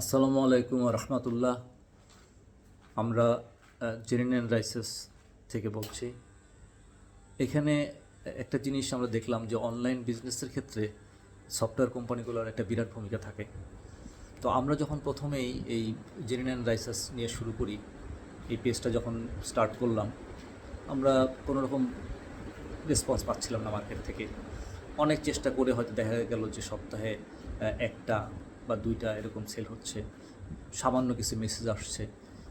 আসসালামু আলাইকুম রহমতুল্লাহ। আমরা জেরিন রাইসেস থেকে বলছি। এখানে একটা জিনিস আমরা দেখলাম যে অনলাইন বিজনেসের ক্ষেত্রে সফটওয়্যার কোম্পানিগুলোর একটা বিরাট ভূমিকা থাকে। তো আমরা যখন প্রথমেই এই জেরিন রাইসেস নিয়ে শুরু করি, এই পেজটা যখন স্টার্ট করলাম, আমরা কোনো রকম রেসপন্স পাচ্ছিলাম না মার্কেট থেকে। অনেক চেষ্টা করে হয়তো দেখা গেল যে সপ্তাহে একটা বা দুইটা এরকম সেল হচ্ছে, সামান্য কিছু মেসেজ আসছে।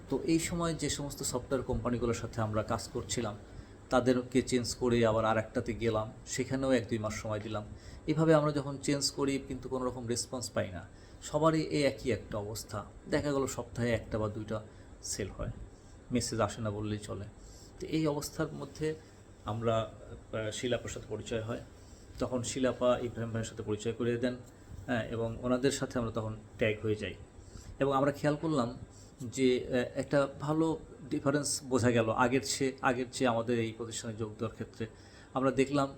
তো এই সময় যে সমস্ত সফটওয়্যার কোম্পানিগুলোর সাথে আমরা কাজ করছিলাম, তাদেরকে চেঞ্জ করে আবার আরেকটাতে গেলাম, সেখানেও 1-2 মাস সময় দিলাম। এভাবে আমরা যখন চেঞ্জ করি কিন্তু কোনো রকম রেসপন্স পাই না। সবারই এই একই একটা অবস্থা, দেখা গেল সপ্তাহে একটা বা দুইটা সেল হয়, মেসেজ আসে না বললেই চলে। তো এই অবস্থার মধ্যে আমরা শিলাপার সাথে পরিচয় হয়। তখন শিলাপা ইব্রাহিম ভাইয়ের সাথে পরিচয় করিয়ে দেন, হ্যাঁ, এবং ওনাদের সাথে আমরা তখন ট্যাগ হয়ে যাই। এবং আমরা খেয়াল করলাম যে একটা ভালো ডিফারেন্স বোঝা গেল আগের চেয়ে আমাদের এই প্রতিষ্ঠানে যোগ দেওয়ার ক্ষেত্রে। আমরা দেখলাম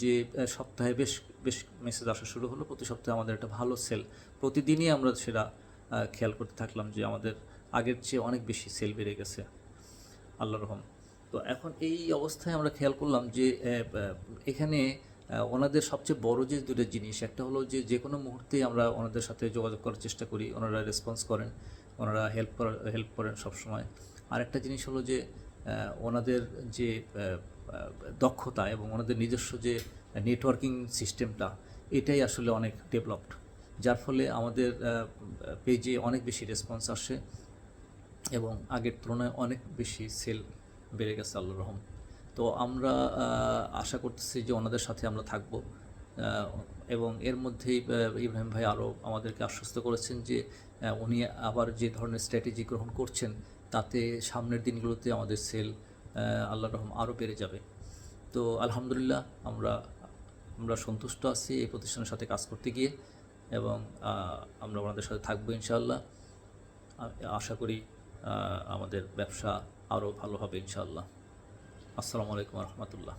যে সপ্তাহে বেশ বেশ মেসেজ আসা শুরু হলো, প্রতি সপ্তাহে আমাদের একটা ভালো সেল, প্রতিদিনই আমরা সেটা খেয়াল করতে থাকলাম যে আমাদের আগের চেয়ে অনেক বেশি সেল বেড়ে গেছে, আল্লাহর রহম। তো এখন এই অবস্থায় আমরা খেয়াল করলাম যে এখানে ওনাদের সবচেয়ে বড় যে দুটো জিনিস, একটা হলো যে যে কোনো মুহূর্তেই আমরা ওনাদের সাথে যোগাযোগ করার চেষ্টা করি, ওনারা রেসপন্স করেন, ওনারা হেল্প করেন সবসময়। আরেকটা জিনিস হলো যে ওনাদের যে দক্ষতা এবং ওনাদের নিজস্ব যে নেটওয়ার্কিং সিস্টেমটা, এটাই আসলে অনেক ডেভেলপড, যার ফলে আমাদের পেজে অনেক বেশি রেসপন্স আসে এবং আগের তুলনায় অনেক বেশি সেল বেড়ে গেছে, আল্লাহর রহম। তো আমরা আশা করতেছি যে ওনাদের সাথে আমরা থাকব, এবং এর মধ্যেই ইব্রাহিম ভাই আরও আমাদেরকে আশ্বস্ত করেছেন যে উনি আবার যে ধরনের স্ট্র্যাটেজি গ্রহণ করছেন, তাতে সামনের দিনগুলোতে আমাদের সেল আল্লাহর রহম আরও বেড়ে যাবে। তো আলহামদুলিল্লাহ, আমরা আমরা সন্তুষ্ট আছি এই প্রতিষ্ঠানের সাথে কাজ করতে গিয়ে, এবং আমরা ওনাদের সাথে থাকবো ইনশাআল্লাহ। আশা করি আমাদের ব্যবসা আরও ভালো হবে ইনশাআল্লাহ। আসসালামু আলাইকুম রহমতুল্লাহ।